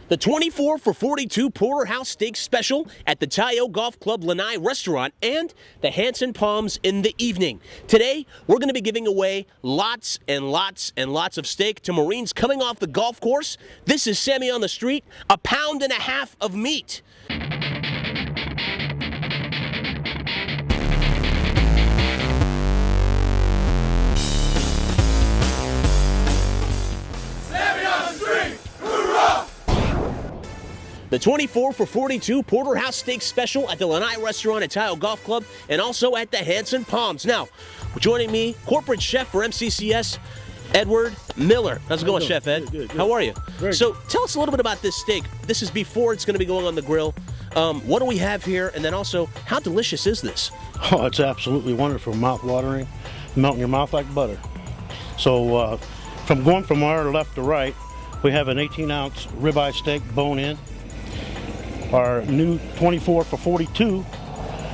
The 24 for 42 Porterhouse Steak Special at the Taiyo Golf Club Lanai Restaurant and the Hansen Palms in the evening. Today, we're going to be giving away lots and lots and lots of steak to Marines coming off the golf course. This is Samy on the street, 1.5 pounds of meat. The 24 for 42 Porterhouse Steak Special at the Lanai Restaurant at Taiyo Golf Club and also at the Hansen Palms. Now, joining me, corporate chef for MCCS, Edward Miller. How's it going, Chef Ed? Good. How are you? Very so tell us a little bit about this steak. This is before it's going to be going on the grill. What do we have here? And then also, how delicious is this? Oh, it's absolutely wonderful, mouth-watering, melt in your mouth like butter. So from going from our left to right, we have an 18-ounce ribeye steak bone-in. Our new 24 for 42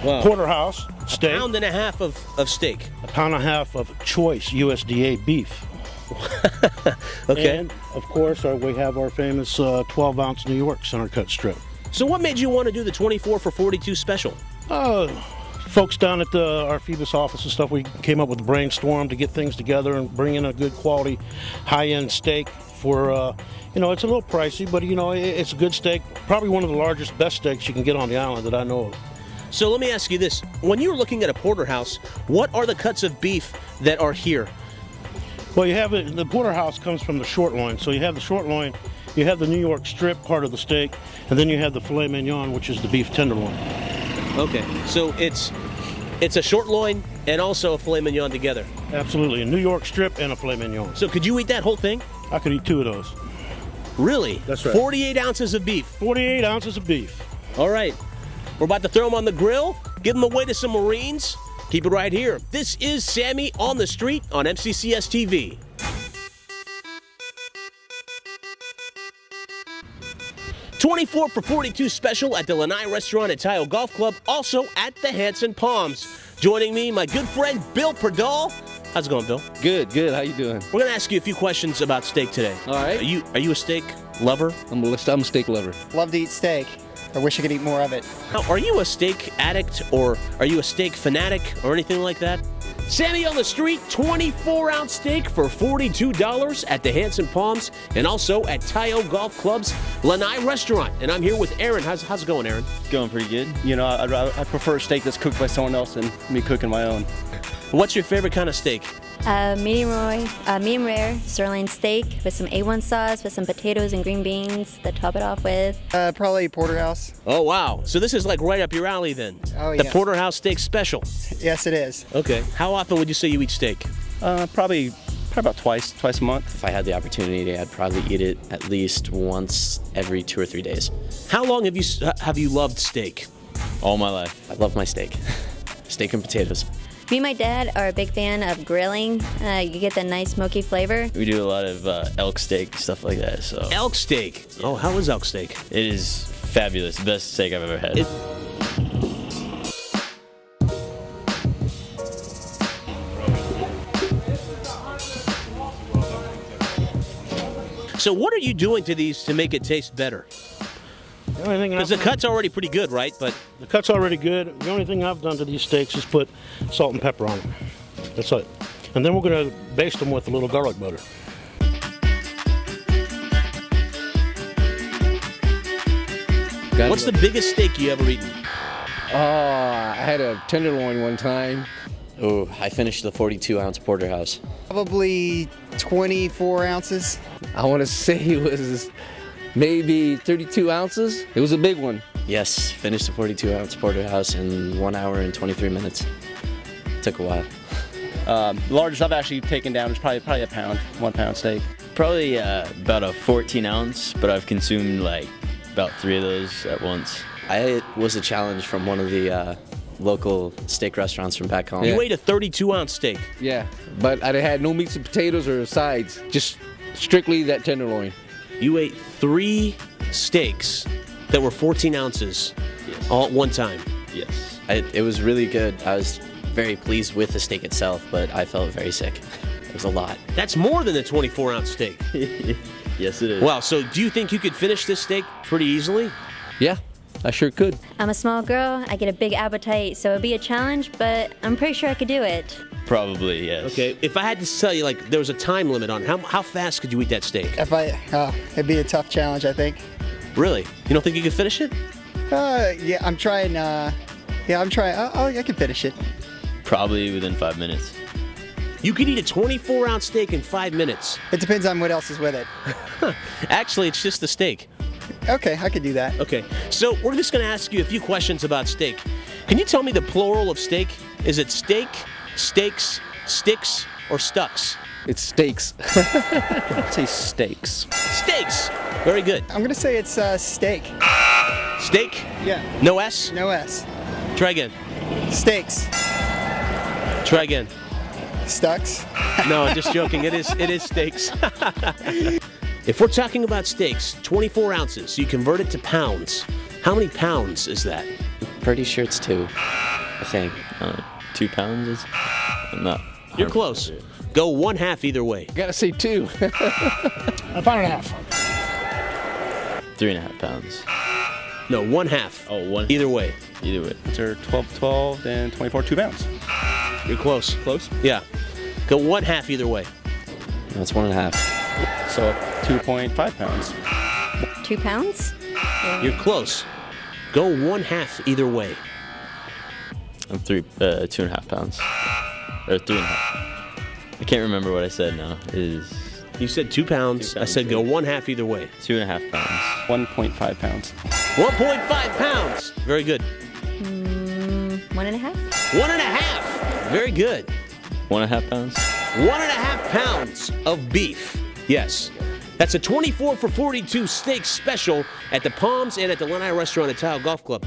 Porterhouse steak. 1.5 pounds of steak. 1.5 pounds of choice USDA beef. Okay. And, of course, we have our famous 12-ounce New York center cut strip. So what made you want to do the 24 for 42 special? Folks down at our Phoebus office and stuff, we came up with a brainstorm to get things together and bring in a good quality, high-end steak for, it's a little pricey, but, it's a good steak. Probably one of the largest, best steaks you can get on the island that I know of. So let me ask you this. When you're looking at a porterhouse, what are the cuts of beef that are here? Well, the porterhouse comes from the short loin. So you have the short loin, you have the New York strip part of the steak, and then you have the filet mignon, which is the beef tenderloin. Okay, so it's a short loin and also a filet mignon together. Absolutely, a New York strip and a filet mignon. So could you eat that whole thing? I could eat 2 of those. Really? That's right. 48 ounces of beef. 48 ounces of beef. All right, we're about to throw them on the grill, give them away to some Marines. Keep it right here. This is Samy on the Street on MCCS TV. $24 for 42 special at the Lanai Restaurant at Taiyo Golf Club, also at the Hansen Palms. Joining me, my good friend Bill Perdal. How's it going, Bill? Good. How you doing? We're going to ask you a few questions about steak today. All right. Are you a steak lover? I'm a steak lover. Love to eat steak. I wish I could eat more of it. Now, are you a steak addict or are you a steak fanatic or anything like that? Samy on the Street, 24-ounce steak for $42 at the Hansen Palms and also at Taiyo Golf Club's Lanai Restaurant. And I'm here with Aaron. How's it going, Aaron? Going pretty good. I prefer a steak that's cooked by someone else than me cooking my own. What's your favorite kind of steak? Medium rare sirloin steak with some A1 sauce with some potatoes and green beans to top it off with. Probably porterhouse. Oh, wow. So this is like right up your alley then. Oh, The yes. Porterhouse Steak Special. Yes, it is. Okay. How often would you say you eat steak? Probably about twice a month. If I had the opportunity, I'd probably eat it at least once every 2 or 3 days. How long have you loved steak? All my life. I love my steak. Steak and potatoes. Me and my dad are a big fan of grilling. You get that nice smoky flavor. We do a lot of elk steak, stuff like that. So Elk steak. Oh, how is elk steak? it is fabulous. Best steak I've ever had. So what are you doing to these to make it taste better? Because the cut's already pretty good, right? But The cut's already good. The only thing I've done to these steaks is put salt and pepper on them. That's it. And then we're going to baste them with a little garlic butter. what's the biggest steak you ever eaten? I had a tenderloin one time. Oh, I finished the 42-ounce porterhouse. Probably 24 ounces. I want to say it was maybe 32 ounces. It was a big one. Yes, finished the 42-ounce porterhouse in 1 hour and 23 minutes. Took a while. The largest I've actually taken down is probably a pound, 1 pound steak. Probably about a 14-ounce, but I've consumed like about 3 of those at once. It was a challenge from one of the local steak restaurants from back home. You ate a 32-ounce steak. Yeah, but I had no meats and potatoes or sides. Just strictly that tenderloin. You ate 3 steaks that were 14 ounces all at one time. Yes. It was really good. I was very pleased with the steak itself, but I felt very sick. was a lot. That's more than a 24-ounce steak. Yes, it is. Wow, so do you think you could finish this steak pretty easily? Yeah, I sure could. I'm a small girl. I get a big appetite, so it'd be a challenge, but I'm pretty sure I could do it. Probably, yes. Okay, if I had to tell you, like, there was a time limit on how fast could you eat that steak? It'd be a tough challenge, I think. Really? You don't think you could finish it? Yeah, I'm trying. I'm trying. I can finish it. Probably within 5 minutes. You could eat a 24-ounce steak in 5 minutes. It depends on what else is with it. Actually, it's just the steak. Okay, I could do that. Okay, so we're just going to ask you a few questions about steak. Can you tell me the plural of steak? Is it steak, steaks, sticks, or stucks? It's steaks. I'd say steaks. Steaks. Very good. I'm gonna say it's steak. Steak? Yeah. No S? No S. Try again. Steaks. Try again. Stucks. No, just joking. It is steaks. If we're talking about steaks, 24 ounces, you convert it to pounds. How many pounds is that? Pretty sure it's 2, I think. 2 pounds is? I'm not. You're close. Go 1/2 either way. Gotta say 2. A pound and a half. 3.5 pounds. No, 1/2. Oh, one. Either way. Either way. They're 12, and 24, 2 pounds. You're close. Close? Yeah. Go 1/2 either way. That's 1.5. So 2.5 pounds. 2 pounds? You're close. Go 1/2 either way. I'm 2.5 pounds. Or 3.5. I can't remember what I said now. It is You said 2 pounds. 2 I said pounds, go 1/2 either way. 2.5 pounds. 1.5 pounds. 1.5 pounds. Very good. 1.5? 1.5. Very good. 1.5 pounds. 1.5 pounds of beef. Yes. That's a 24 for 42 steak special at the Palms and at the Lanai Restaurant at Taiyo Golf Club.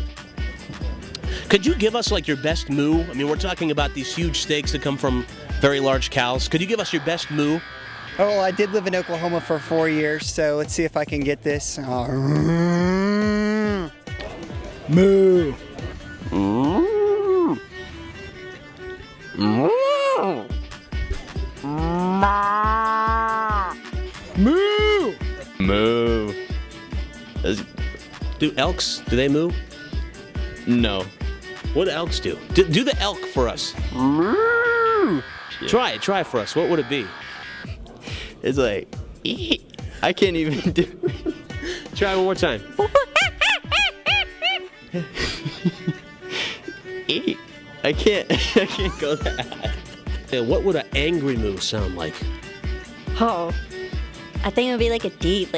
Could you give us like your best moo? I mean, we're talking about these huge steaks that come from very large cows. Could you give us your best moo? Oh, well, I did live in Oklahoma for 4 years, so let's see if I can get this. Moo. Moo. Moo. Do elks, do they moo? No. What do elks do? Do the elk for us. Try it for us. What would it be? It's like, I can't even do Try it one more time. I can't go that high. Yeah, what would an angry moo sound like? Oh. I think it would be like a deep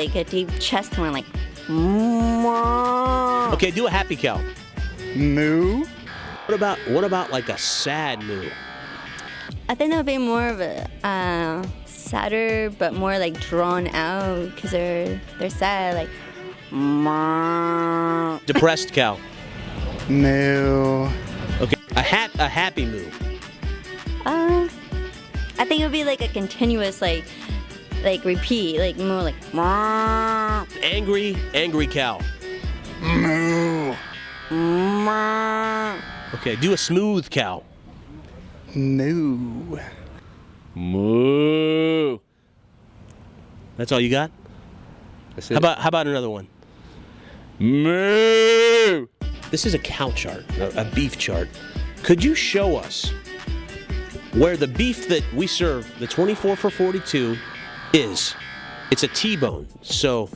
chest one, like. Okay, do a happy cow. Moo. What about like a sad moo? I think that would be more of a sadder, but more like drawn out, because they're sad, like. Depressed cow. Moo. Okay, a happy moo. I think it would be like a continuous like repeat, like more like. Angry cow. Moo. Okay, do a smooth cow. Moo. Moo. That's all you got? That's How it. about another one? Moo. This is a cow chart, a beef chart. Could you show us where the beef that we serve, the 24 for 42, is? It's a T-bone. So,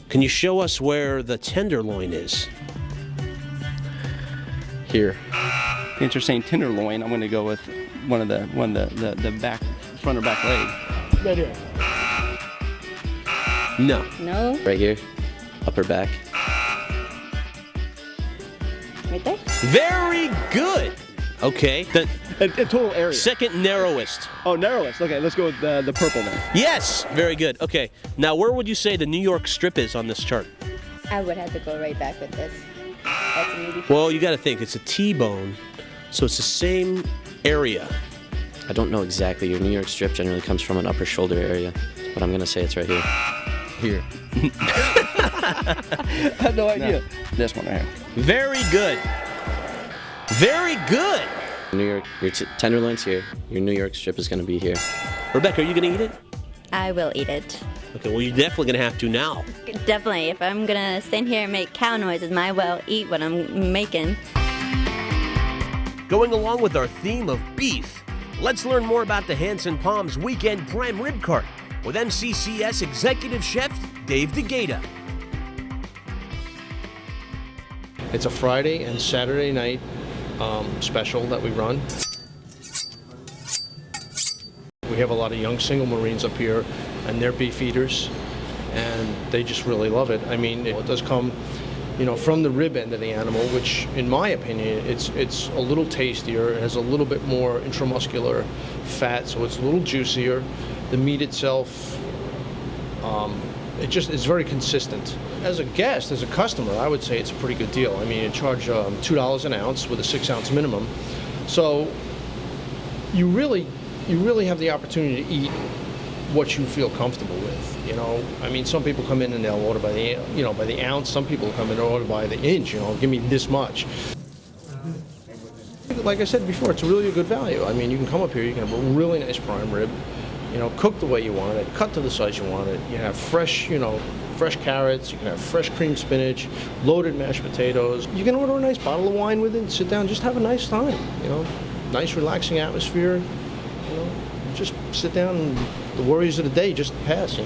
can you show us where the tenderloin is? Here. Since you're saying tenderloin, I'm going to go with one of the back, front or back leg. Right here. No. No, Right here. Upper back. right there. Very good. Okay. The A total area. second narrowest. Oh, narrowest. Okay, let's go with the purple then. Yes. Very good. Okay. Now, where would you say the New York strip is on this chart? I would have to go right back with this. That's maybe. Well, you got to think. It's a T-bone, so it's the same area. I don't know exactly. Your New York strip generally comes from an upper shoulder area, but I'm going to say it's right here. Here. I had no idea. This one right here. Very good. Very good. New York, your tenderloin's here. Your New York strip is going to be here. Rebecca, are you going to eat it? I will eat it. Okay, well, you're definitely going to have to now. Definitely. If I'm gonna stand here and make cow noises, might well eat what I'm making. Going along with our theme of beef, let's learn more about the Hansen Palms Weekend Prime Rib Cart with MCCS Executive Chef Dave DeGata. It's a Friday and Saturday night special that we run. We have a lot of young single Marines up here, and they're beef eaters, and they just really love it. I mean, it does come, from the rib end of the animal, which, in my opinion, it's a little tastier. It has a little bit more intramuscular fat, so it's a little juicier. The meat itself, it's very consistent. As a guest, as a customer, I would say it's a pretty good deal. I mean, you charge $2 an ounce with a 6-ounce minimum, so you really have the opportunity to eat what you feel comfortable with. I mean, some people come in and they'll order by the ounce. Some people come in and order by the inch. Give me this much. Like I said before, it's really a good value. I mean, you can come up here, you can have a really nice prime rib, cooked the way you want it, cut to the size you want it. You have fresh carrots. You can have fresh cream spinach, loaded mashed potatoes. You can order a nice bottle of wine with it and sit down, just have a nice time. Nice relaxing atmosphere. Just sit down and the worries of the day just pass,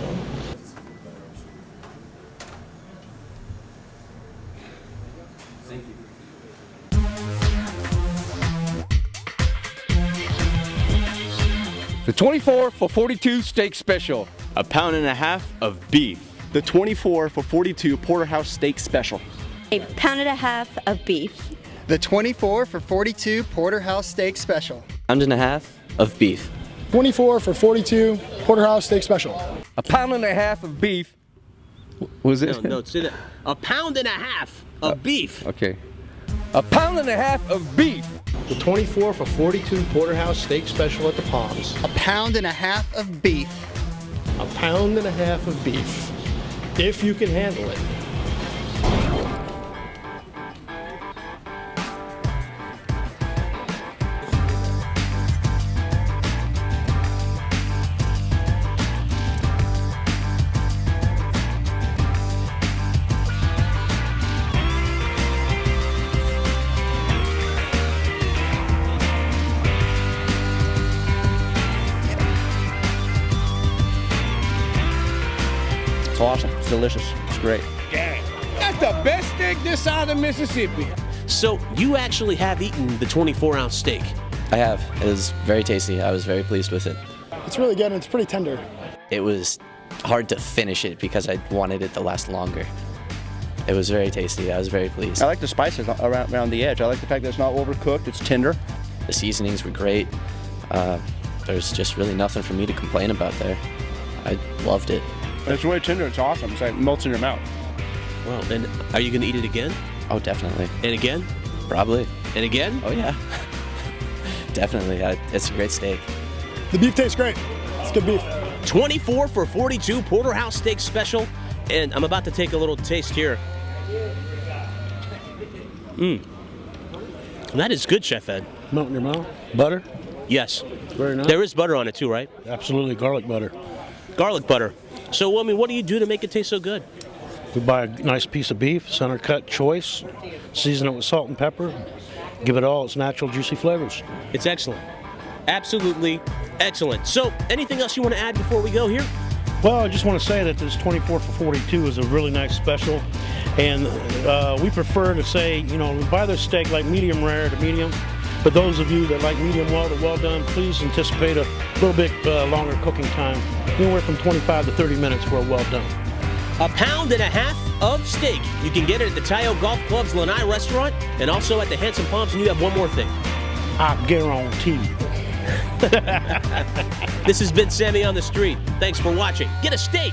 The 24 for 42 steak special. A pound and a half of beef. The 24 for 42 Porterhouse Steak Special. A pound and a half of beef. The 24 for 42 Porterhouse Steak Special. Pound and a half of beef. 24 for 42 Porterhouse Steak Special. A pound and a half of beef. Was it? No, say that. A pound and a half of beef. Okay. A pound and a half of beef. The 24 for 42 Porterhouse Steak Special at the Palms. A pound and a half of beef. A pound and a half of beef, if you can handle it. It's awesome. It's delicious. It's great. That's the best steak this side of Mississippi. So you actually have eaten the 24-ounce steak. I have. It was very tasty. I was very pleased with it. It's really good and it's pretty tender. It was hard to finish it because I wanted it to last longer. It was very tasty. I was very pleased. I like the spices around the edge. I like the fact that it's not overcooked. It's tender. The seasonings were great. There's just really nothing for me to complain about there. I loved it. It's really tender. It's awesome. It's like melts in your mouth. Well, and are you going to eat it again? Oh, definitely. And again? Probably. And again? Oh, yeah. Definitely. It's a great steak. The beef tastes great. It's good beef. 24 for 42 Porterhouse Steak Special. And I'm about to take a little taste here. That is good, Chef Ed. Melt in your mouth. Butter. Yes. Very nice. There is butter on it too, right? Absolutely, garlic butter. Garlic butter. So, I mean, what do you do to make it taste so good? We buy a nice piece of beef, center cut choice, season it with salt and pepper, give it all its natural juicy flavors. It's excellent. Absolutely excellent. So, anything else you want to add before we go here? Well, I just want to say that this 24 for 42 is a really nice special, and we prefer to say, we buy this steak like medium rare to medium, but those of you that like medium well to well done, please anticipate a little bit longer cooking time, anywhere from 25 to 30 minutes for a well done. A pound and a half of steak. You can get it at the Taiyo Golf Club's Lanai Restaurant and also at the Hansen Palms. And you have one more thing. I guarantee. This has been Samy on the Street. Thanks for watching. Get a steak.